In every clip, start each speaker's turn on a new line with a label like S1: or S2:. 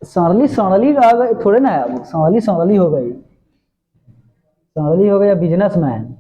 S1: सौरली सौरली आ गई थोड़े ना है, अब सौरली सौरली हो गई, सौरली हो गया बिजनेसमैन।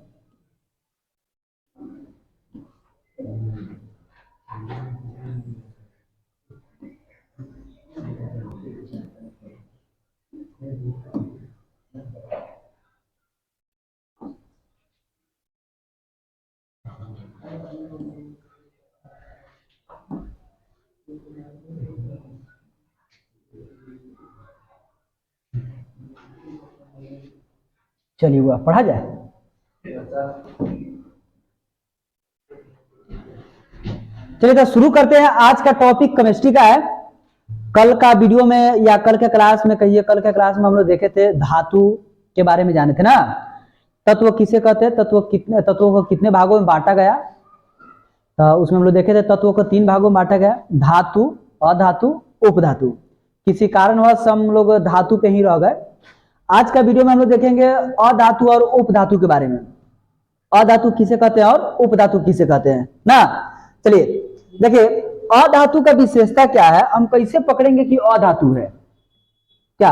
S1: चलिए हुआ पढ़ा जाए। चलिए तो शुरू करते हैं। आज का टॉपिक केमिस्ट्री का है। कल का वीडियो में या कल के क्लास में कहिए, कल के क्लास में हम लोग देखे थे धातु के बारे में जाने थे ना। तत्व किसे कहते हैं, तत्वों को कितने भागों में बांटा गया, तो उसमें हम लोग देखे थे तत्वों को 3 भागों में बांटा गया, धातु, अधातु, उपधातु। किसी कारणवश हम लोग धातु पे ही रह गए। आज का वीडियो में हम लोग देखेंगे अधातु और उपधातु के बारे में। अधातु किसे कहते हैं और उपधातु किसे कहते हैं ना। चलिए देखिए अधातु का विशेषता क्या है, हम कैसे पकड़ेंगे कि अधातु है क्या।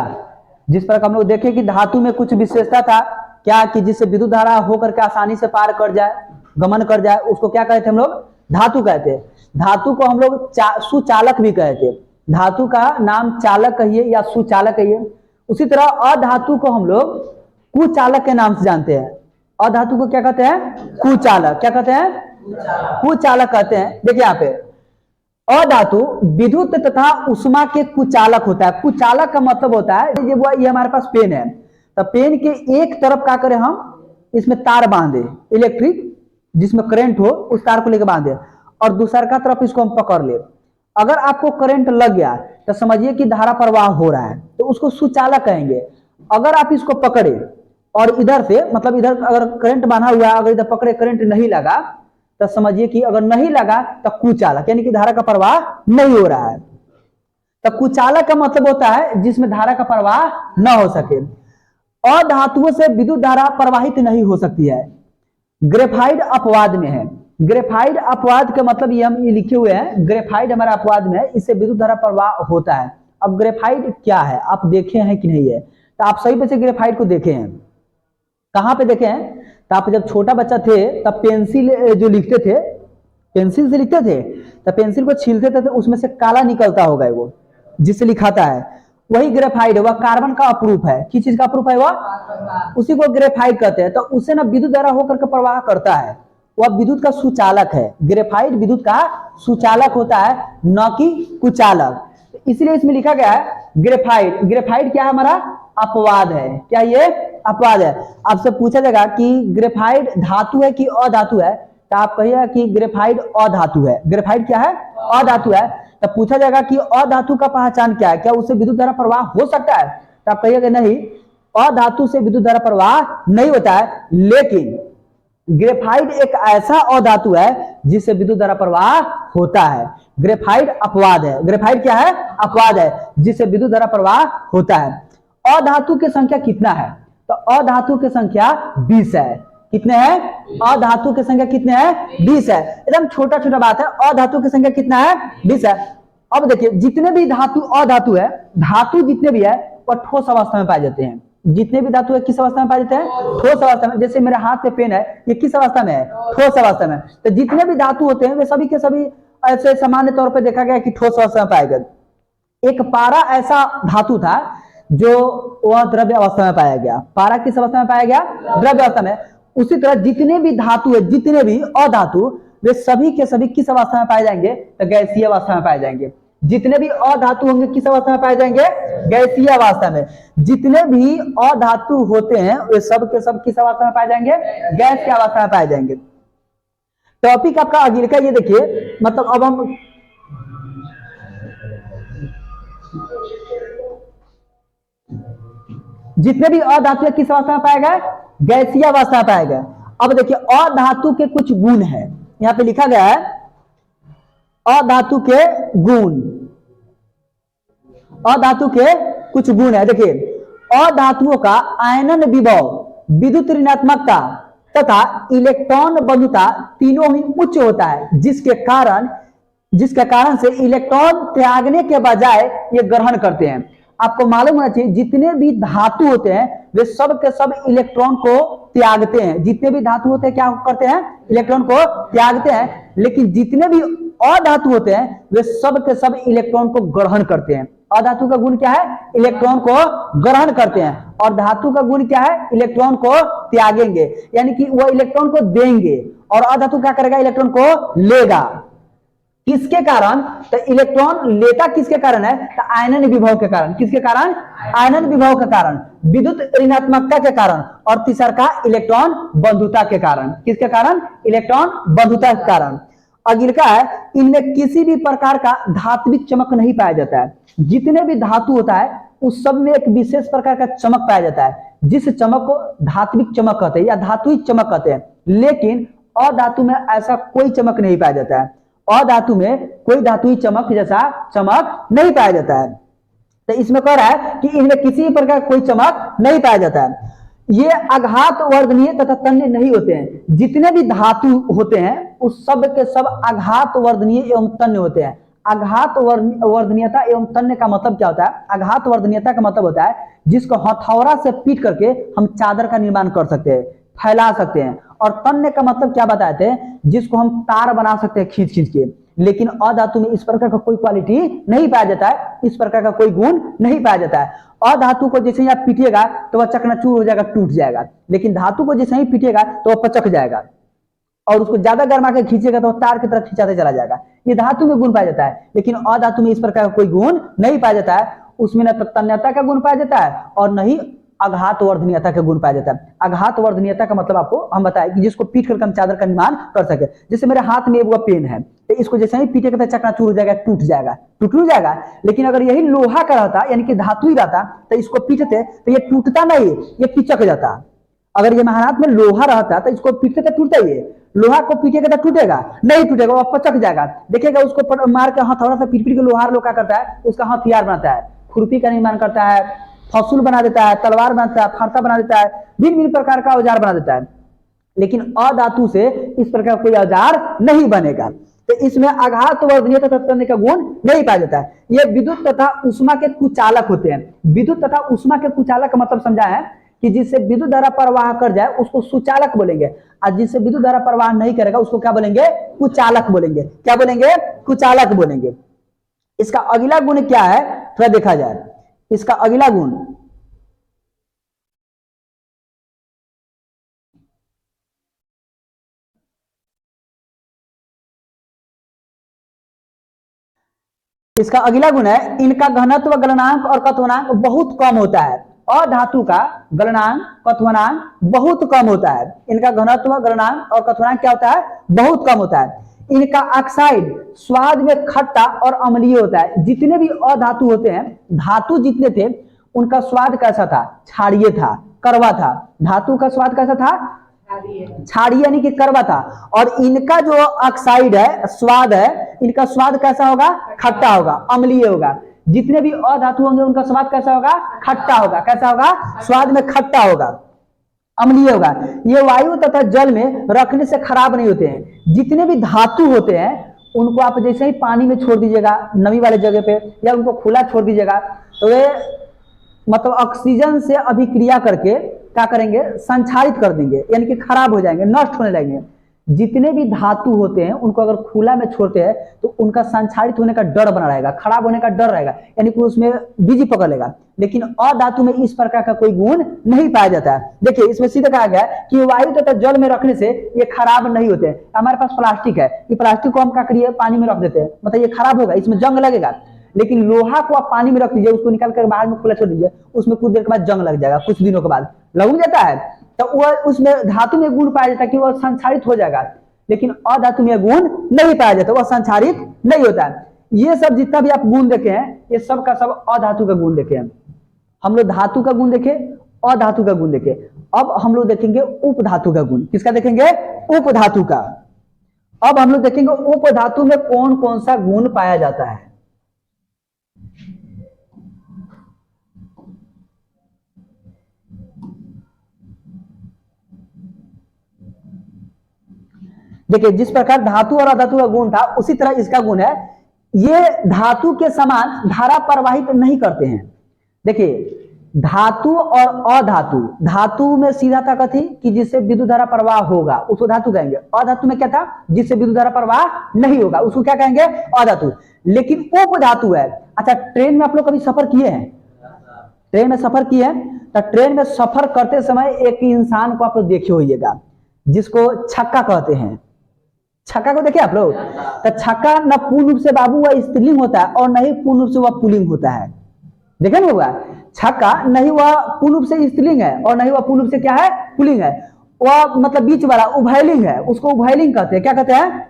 S1: जिस पर हम लोग देखें कि धातु में कुछ विशेषता था क्या, कि जिससे विद्युत धारा होकर के आसानी से पार कर जाए, गमन कर जाए, उसको क्या कहते हैं हम लोग, धातु कहते हैं। धातु को हम लोग सुचालक भी कहते हैं। धातु का नाम चालक कहिए या सुचालक कहिए। उसी तरह अधातु को हम लोग कुचालक के नाम से जानते हैं। अधातु को क्या कहते हैं, कुचालक। क्या कहते हैं, कुचालक कहते हैं। देखिए यहाँ पे अधातु विद्युत तथा उष्मा के कुचालक होता है। कुचालक का मतलब होता है ये हमारे पास पेन है, तो पेन के एक तरफ क्या करें हम, इसमें तार बांधे इलेक्ट्रिक, जिसमें करंट हो उस तार को लेकर बांधे, और दूसरा का तरफ इसको हम पकड़ ले। अगर आपको करंट लग गया तो समझिए कि धारा प्रवाह हो रहा है, तो उसको सुचालक कहेंगे। अगर आप इसको पकड़े और इधर से, मतलब इधर अगर करंट बांधा हुआ है, अगर इधर पकड़े करंट नहीं लगा, तो समझिए कि अगर नहीं लगा तो कुचालक, यानी कि धारा का प्रवाह नहीं हो रहा है। तो कुचालक का मतलब होता है जिसमें धारा का प्रवाह न हो सके। अधातुओं से विद्युत धारा प्रवाहित नहीं हो सकती है। ग्रेफाइड अपवाद में है। ग्रेफाइड अपवाद का मतलब ये हम लिखे हुए हैं, ग्रेफाइड हमारा अपवाद में है, इससे विद्युत धारा प्रवाह होता है। अब ग्रेफाइड क्या है आप देखे हैं कि नहीं है, तो आप सही पे से ग्रेफाइड को देखे हैं। कहां पे देखे हैं, तो आप जब छोटा बच्चा थे तब पेंसिल जो लिखते थे, पेंसिल से लिखते थे, तो पेंसिल को छीलते थे तो उसमें से काला निकलता होगा वो, जिससे लिखाता है, वही ग्रेफाइड है। वह कार्बन का अपरूप है। किस चीज का अपरूप है वह, उसी को ग्रेफाइड कहते हैं। तो उससे ना विद्युत धारा होकर के प्रवाह करता है, वह विद्युत का सुचालक है। ग्रेफाइड विद्युत का सुचालक होता है, न कि कुचालक। इसलिए इसमें लिखा गया है ग्रेफाइड। ग्रेफाइड क्या है हमारा, अपवाद है। क्या ये अपवाद है। आपसे पूछा जाएगा कि ग्रेफाइड धातु है कि अधातु है, तो आप कहिएगा कि ग्रेफाइड अधातु है। ग्रेफाइड क्या है, अधातु है। तब पूछा जाएगा कि अधातु का पहचान क्या है, क्या उससे विद्युत धारा प्रवाह हो सकता है, तो आप कहिएगा नहीं, अधातु से विद्युत धारा प्रवाह नहीं होता है। लेकिन ग्रेफाइड एक ऐसा अधातु है जिससे विद्युत धारा प्रवाह होता है। ग्रेफाइड अपवाद है। ग्रेफाइड क्या है, अपवाद है, जिससे विद्युत धारा प्रवाह होता है। अधातु की संख्या कितना है, तो अधातु की संख्या 20 है। कितने हैं, अधातु की संख्या कितने हैं, 20 है। एकदम छोटा छोटा बात है, अधातु की संख्या कितना है, 20 है। अब देखिए जितने भी धातु अधातु है, धातु जितने भी है वह ठोस अवस्था में पाए जाते हैं। जितने भी धातु है किस अवस्था में पाए जाते हैं, ठोस अवस्था में। जैसे मेरे हाथ पे पेन है, ये किस अवस्था में है, ठोस अवस्था में। तो जितने भी धातु होते हैं वे सभी के सभी ऐसे सामान्य तौर पर देखा गया कि ठोस अवस्था में पाए गए। एक पारा ऐसा धातु था जो वह द्रव्य अवस्था में पाया गया। पारा किस अवस्था में पाया गया, द्रव्य अवस्था में। उसी तरह जितने भी धातु है, जितने भी अधातु, वे सभी के सभी किस अवस्था में पाए जाएंगे, तो गैसीय अवस्था में पाए जाएंगे। जितने भी अधातु होंगे किस अवस्था में पाए जाएंगे, गैसीय अवस्था में। जितने भी अधातु होते हैं वे सब के सब किस अवस्था में पाए जाएंगे, गैस की अवस्था में पाए जाएंगे। टॉपिक आपका आगे का ये देखिए, मतलब अब हम जितने भी अधातु किस अवस्था में पाया गया, गैसीय अवस्था में पाया गया। अब देखिए अधातु के कुछ गुण है, यहां पे लिखा गया है अधातु के गुण। अधातु के कुछ गुण है। देखिए अधातुओं का आयनन विभव, विद्युत ऋणात्मकता तथा इलेक्ट्रॉन बंधुता तीनों ही उच्च होता है, जिसके कारण जिसके कारण से इलेक्ट्रॉन त्यागने के बजाय ये ग्रहण करते हैं। आपको मालूम होना चाहिए जितने भी धातु होते हैं वे सब के सब इलेक्ट्रॉन को त्यागते हैं। जितने भी धातु होते हैं क्या करते हैं? इलेक्ट्रॉन को त्यागते हैं। लेकिन जितने भी अधातु होते हैं वे सब के सब इलेक्ट्रॉन को ग्रहण करते हैं। अधातु का गुण क्या है? इलेक्ट्रॉन को ग्रहण करते हैं। और धातु का गुण क्या है? इलेक्ट्रॉन को त्यागेंगे, यानी कि वह इलेक्ट्रॉन को देंगे। और अधातु क्या करेगा? इलेक्ट्रॉन को लेगा। किसके कारण? तो इलेक्ट्रॉन लेता किसके कारण है? तो आयनन विभव के कारण। किसके कारण? आयनन विभव के कारण, विद्युत ऋणात्मकता के कारण। और तीसरा का इलेक्ट्रॉन बंधुता के कारण। किसके कारण? इलेक्ट्रॉन बंधुता के कारण। अगला का है इनमें किसी भी प्रकार का धात्विक चमक नहीं पाया जाता है। जितने भी धातु होता है उस सब में एक विशेष प्रकार का चमक पाया जाता है, जिस चमक को धात्विक चमक कहते हैं या धातुविक चमक कहते हैं। लेकिन अधातु में ऐसा कोई चमक नहीं पाया जाता है। अधातु में कोई धातुई चमक जैसा चमक नहीं पाया जाता है। तो इसमें कह रहा है कि इनमें किसी प्रकार कोई चमक नहीं पाया जाता है। ये आघात वर्धनीय तथा तन्य नहीं होते हैं। जितने भी धातु होते हैं उस सब के सब आघात वर्धनीय एवं तन्य होते हैं। आघात वर्धनीयता एवं तन्य का मतलब क्या होता है? आघात वर्धनीयता का मतलब होता है जिसको हथौड़ा से पीट करके हम चादर का निर्माण कर सकते हैं, फैला सकते हैं। और तन्य का मतलब क्या बताए थे? जिसको हम तार बना सकते हैं खींच खींच के। लेकिन अधातु में इस प्रकार का कोई क्वालिटी नहीं पाया जाता है, इस प्रकार का कोई गुण नहीं पाया जाता है। अधातु को जैसे ही आप पीटिएगा तो वह चकनाचूर हो जाएगा, टूट जाएगा। लेकिन धातु को जैसे ही पीटिएगा तो वह पचक जाएगा। और उसको ज्यादा गर्मा के खींचेगा तो तार की तरफ खींचाते चला जाएगा। ये धातु में गुण पाया जाता है। लेकिन अधातु में इस प्रकार का कोई गुण नहीं पाया जाता है। उसमें न तो तन्यता का गुण पाया जाता है और न ही आघात वर्धनीयता का गुण पाया जाता है। आघात वर्धनीयता का मतलब आपको हम बताएं कि जिसको पीट कर हम चादर का निर्माण कर सके। जैसे मेरे हाथ में वो पेन है तो इसको जैसे ही पीटेगा तो चकनाचूर हो जाएगा, टूट जाएगा, टूट जाएगा। लेकिन अगर यही लोहा का रहता यानी कि धातु ही रहता तो इसको पीटते तो ये टूटता नहीं, ये पिचक जाता। अगर ये हाथ में लोहा रहता तो इसको पीटते तो टूटता ही। लोहा को पीटेगा तो टूटेगा नहीं, टूटेगा, वो पचक जाएगा। देखिएगा उसको मार के हथौड़ा से पीट पीट के लोहार लोग क्या करता है? उसका हथियार बनाता है, खुरपी का निर्माण करता है, फसूल बना देता है, तलवार बनाता है, फारसा बना देता है, भिन्न भिन्न प्रकार का औजार बना देता है। लेकिन अधातु से इस प्रकार कोई औजार नहीं बनेगा। तो इसमें आघात वर्धनीय तथा तन्य का गुण नहीं पाया जाता है। ये विद्युत तथा उष्मा के कुचालक होते हैं। विद्युत तथा उष्मा के कुचालक का मतलब समझा है कि जिससे विद्युत धारा प्रवाह कर जाए उसको सुचालक बोलेंगे, और जिससे विद्युत धारा प्रवाह नहीं करेगा उसको क्या बोलेंगे? कुचालक बोलेंगे। क्या बोलेंगे? कुचालक बोलेंगे। इसका अगला गुण क्या है थोड़ा देखा जाए। इसका अगला गुण इसका अगला गुण है इनका घनत्व, गलनांक और कथनांक बहुत कम होता है। अधातु का गलनांक, कथनांक बहुत कम होता है। इनका घनत्व, गलनांक और कथनांक क्या होता है? बहुत कम होता है। इनका ऑक्साइड स्वाद में खट्टा और अम्लीय होता है। जितने भी अधातु होते हैं, धातु जितने थे उनका स्वाद कैसा था? क्षारीय था, कड़वा था। धातु का स्वाद कैसा था? क्षारीय यानी कि कड़वा था। और इनका जो ऑक्साइड है, स्वाद है, इनका स्वाद कैसा होगा? खट्टा होगा, अम्लीय होगा। जितने भी अधातु होंगे उनका स्वाद कैसा होगा? खट्टा होगा। कैसा होगा? स्वाद में खट्टा होगा, अम्लीय होगा। ये वायु तथा जल में रखने से खराब नहीं होते हैं। जितने भी धातु होते हैं उनको आप जैसे ही पानी में छोड़ दीजिएगा नमी वाले जगह पे, या उनको खुला छोड़ दीजिएगा तो वे मतलब ऑक्सीजन से अभिक्रिया करके क्या करेंगे? संक्षारित कर देंगे, यानी कि खराब हो जाएंगे, नष्ट होने लगेंगे। जितने भी धातु होते हैं उनको अगर खुला में छोड़ते हैं तो उनका संक्षारित होने का डर बना रहेगा, खराब होने का डर रहेगा, यानी कि उसमें बीजी पकड़ लेगा। लेकिन अधातु में इस प्रकार का कोई गुण नहीं पाया जाता है। देखिए इसमें सीधे कहा गया कि वायु तथा जल में रखने से ये खराब नहीं होते। हमारे पास प्लास्टिक है, कि प्लास्टिक को हम क्या करिए? पानी में रख देते हैं, मतलब ये खराब होगा, इसमें जंग लगेगा। लेकिन लोहा को आप पानी में रख दीजिए, उसको निकाल कर बाहर में खुला छोड़ दीजिए, उसमें कुछ देर के बाद जंग लग जाएगा, कुछ दिनों के बाद लग जाता है। तो वह उसमें धातु में गुण पाया जाता है कि वह संक्षारित हो जाएगा। लेकिन अधातु में गुण नहीं पाया जाता, वह संक्षारित नहीं होता है। ये सब जितना भी आप गुण देखे हैं ये सब का सब अधातु का गुण देखे हैं। हम लोग धातु का गुण देखे, अधातु का गुण देखे। अब हम लोग देखेंगे उपधातु का गुण। किसका देखेंगे? उपधातु का। अब हम लोग देखेंगे उपधातु में कौन कौन सा गुण पाया जाता है। देखिए जिस प्रकार धातु और अधातु का गुण था उसी तरह इसका गुण है, ये धातु के समान धारा प्रवाहित नहीं करते हैं। देखिए धातु और अधातु, धातु में सीधा था कथी कि जिससे विद्युत धारा प्रवाह होगा उसको धातु कहेंगे, अधातु में क्या था जिससे विद्युत धारा प्रवाह नहीं होगा उसको क्या कहेंगे अधातु। लेकिन उपधातु है, अच्छा ट्रेन में आप लोग कभी सफर किए हैं, ट्रेन में सफर किए हैं, तो ट्रेन में सफर करते समय एक इंसान को आप लोग देखे होइएगा जिसको छक्का कहते हैं, छक्का को देखे आप लोग, तो छक्का न पूर्ण रूप से बाबू वह स्त्रीलिंग होता है और नहीं पूर्ण रूप से वह पुल्लिंग होता है, देखे ना होगा, छक्का नहीं वह पूर्ण रूप से स्त्रीलिंग है और नहीं वह पूर्ण रूप से क्या है पुल्लिंग है, वह मतलब बीच वाला उभयलिंग है, उसको उभयलिंग कहते हैं, क्या कहते हैं।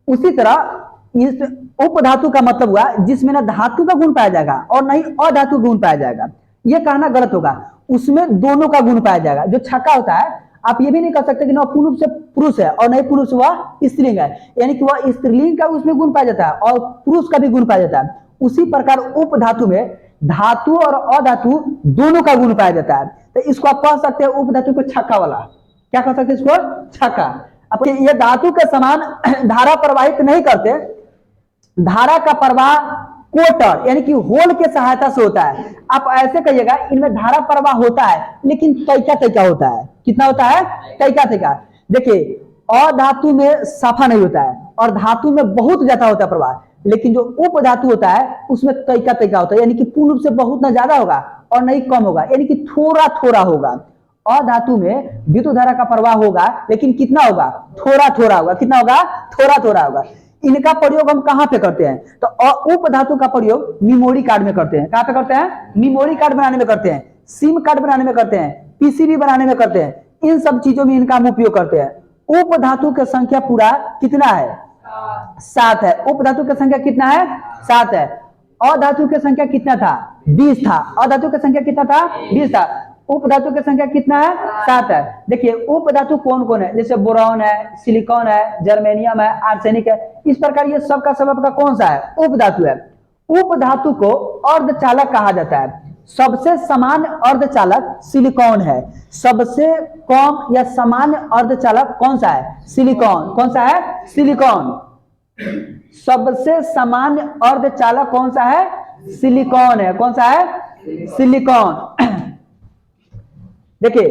S1: उसी तरह इस उपधातु का मतलब हुआ जिसमें ना धातु का गुण पाया जाएगा और नहीं अधातु गुण पाया जाएगा, यह कहना गलत होगा, उसमें दोनों का गुण पाया जाएगा। जो छक्का होता है आप ये भी नहीं कह सकते कि ना पूर्ण रूप से पुरुष है और नहीं पूर्ण रूप से वह स्त्रीलिंग है, यानी कि वह स्त्रीलिंग का उसमें गुण पाया जाता है और पुरुष का भी गुण पाया जाता है। उसी प्रकार उपधातु में धातु और अधातु दोनों का गुण पाया जाता है, तो इसको आप कह सकते हैं उपधातु को छक्का वाला, क्या कह सकते हैं इसको छक्का। अब ये धातु के समान धारा प्रवाहित नहीं करते, धारा का प्रवाह कोटर यानी कि होल के सहायता से होता है। आप ऐसे कहिएगा इनमें धारा प्रवाह होता है लेकिन तैका तैका होता है, कितना होता है तैका तैका। देखिए अधातु में साफा नहीं होता है और धातु में बहुत ज्यादा होता है प्रवाह, लेकिन जो उपधातु होता है उसमें तैका तैका होता है, यानी कि पूर्ण रूप से बहुत ना ज्यादा होगा और नहीं कम होगा, यानी कि थोड़ा थोड़ा होगा। अधातु में विद्युत धारा का प्रवाह होगा लेकिन कितना होगा थोड़ा थोड़ा होगा, कितना होगा थोड़ा थोड़ा होगा। इनका प्रयोग हम कहां पे करते हैं, तो उपधातु का प्रयोग मेमोरी कार्ड में करते हैं, कहां पे करते हैं मेमोरी कार्ड बनाने में करते हैं, सिम कार्ड बनाने में करते हैं, पीसीबी बनाने में करते हैं, इन सब चीजों में इनका हम उपयोग करते हैं। उपधातु की संख्या पूरा कितना है 7 है, उपधातु की संख्या कितना है 7 है। अधातु की संख्या कितना था 20 था, अधातु की संख्या कितना था 20 था, उपधातु की संख्या कितना है 7 है। देखिए उपधातु कौन कौन है, जैसे बोरॉन है, सिलिकॉन है, जर्मेनियम है, आर्सेनिक है, इस प्रकार ये सब का सब आपका कौन सा है उपधातु है। उपधातु को अर्धचालक कहा जाता है, सबसे समान अर्धचालक सिलिकॉन है, सबसे कम या सामान्य अर्धचालक कौन सा है सिलिकॉन, कौन सा है सिलिकॉन। सबसे सामान्य अर्धचालक कौन सा है सिलिकॉन है, कौन सा है सिलिकॉन। देखिए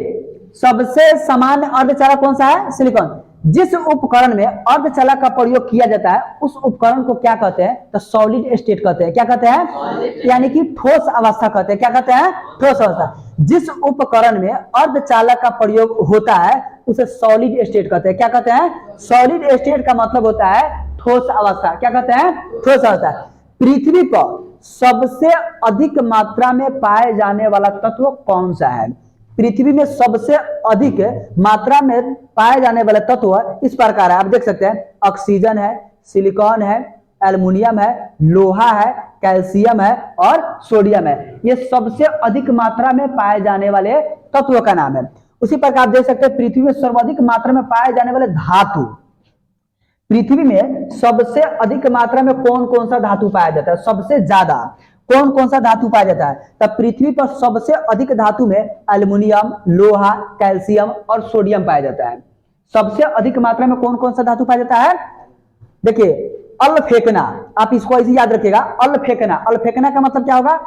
S1: सबसे सामान्य अर्धचालक कौन सा है सिलिकॉन। जिस उपकरण में अर्धचालक का प्रयोग किया जाता है उस उपकरण को क्या कहते हैं, तो सॉलिड स्टेट कहते हैं, क्या कहते हैं यानी कि ठोस अवस्था कहते हैं, क्या कहते हैं ठोस अवस्था। जिस उपकरण में अर्धचालक का प्रयोग होता है उसे सॉलिड स्टेट कहते हैं, क्या कहते हैं सॉलिड स्टेट का मतलब होता है ठोस अवस्था, क्या कहते हैं ठोस अवस्था। पृथ्वी पर सबसे अधिक मात्रा में पाए जाने वाला तत्व कौन सा है, पृथ्वी में सबसे अधिक मात्रा में पाए जाने वाले तत्व इस प्रकार है, आप देख सकते हैं ऑक्सीजन है, सिलिकॉन है, एल्युमिनियम है, लोहा है, कैल्शियम है और सोडियम है, ये सबसे अधिक मात्रा में पाए जाने वाले तत्व का नाम है। उसी प्रकार आप देख सकते हैं पृथ्वी में सर्वाधिक मात्रा में पाए जाने वाले धातु, पृथ्वी में सबसे अधिक मात्रा में कौन कौन सा धातु पाया जाता है, सबसे ज्यादा कौन कौन सा धातु पाया जाता है, तब पृथ्वी पर सबसे अधिक धातु में एल्युमिनियम, लोहा, कैल्शियम और सोडियम पाया जाता है। सबसे अधिक मात्रा में कौन कौन सा धातु पाया जाता है, देखिए अल फेंकना, आप इसको ऐसे याद रखिएगा अल फेंकना। अल फेंकना का मतलब क्या होगा,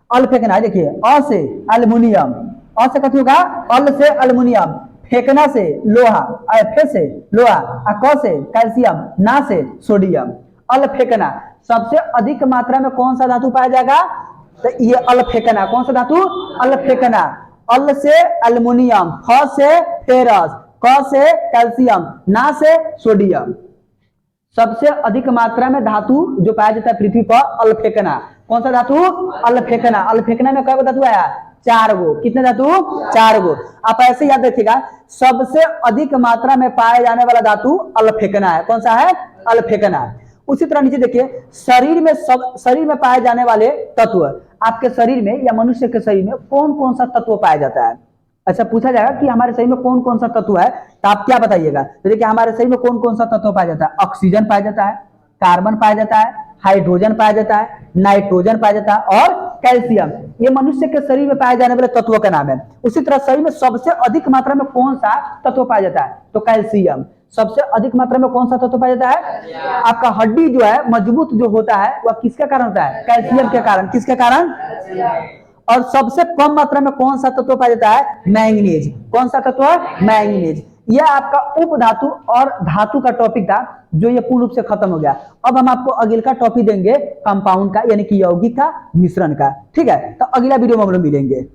S1: अल फेंकना देखिए अ से एल्युमिनियम, अ से कथी होगा अल से एल्युमिनियम, फेंकना से लोहा, फे से लोहा, क से कैल्शियम, ना से सोडियम, अल फेंकना। सबसे अधिक मात्रा में कौन सा धातु पाया जाएगा, तो ये अल फेंकना, कौन सा धातु अल फेंकना। अल से एल्युमिनियम, फ से फेरस, क से कैल्शियम, ना से सोडियम। सबसे अधिक मात्रा में धातु जो पाया जाता है पृथ्वी पर अल फेंकना, कौन सा धातु अल फेंकना। अल फेंकना में कई धातु आया 4 गो, कितने धातु 4 गो। आप ऐसे याद रखिएगा सबसे अधिक मात्रा में पाए जाने वाला धातु अल फेंकना है, कौन सा है अल फेंकना। उसी तरह नीचे देखिए शरीर में पाए जाने वाले तत्व, आपके शरीर में या मनुष्य के शरीर में कौन कौन सा तत्व पाया जाता है। अच्छा पूछा जाएगा कि हमारे शरीर में कौन कौन सा तत्व है, तो आप क्या बताइएगा, तो देखिए हमारे शरीर में कौन कौन सा तत्व पाया जाता है, ऑक्सीजन पाया जाता है, कार्बन पाया जाता है, हाइड्रोजन पाया जाता है, नाइट्रोजन पाया जाता है और कैल्शियम, ये मनुष्य के शरीर में पाए जाने वाले तत्वों का नाम है। उसी तरह शरीर में सबसे अधिक मात्रा में कौन सा तत्व पाया जाता है? तो कैल्शियम। सबसे अधिक मात्रा में कौन सा तत्व पाया जाता है? आपका हड्डी जो है मजबूत जो होता है वह किसके कारण होता है? कैल्शियम के कारण। किसके कारण? और सबसे कम मात्रा में कौन सा तत्व पाया जाता है? मैंगनीज। कौन सा तत्व? मैंगनीज। यह आपका उप धातु और धातु का टॉपिक था जो ये पूर्ण रूप से खत्म हो गया। अब हम आपको अगले का टॉपिक देंगे कंपाउंड का, यानी कि यौगिक का, मिश्रण का। ठीक है, तो अगला वीडियो में हम लोग मिलेंगे।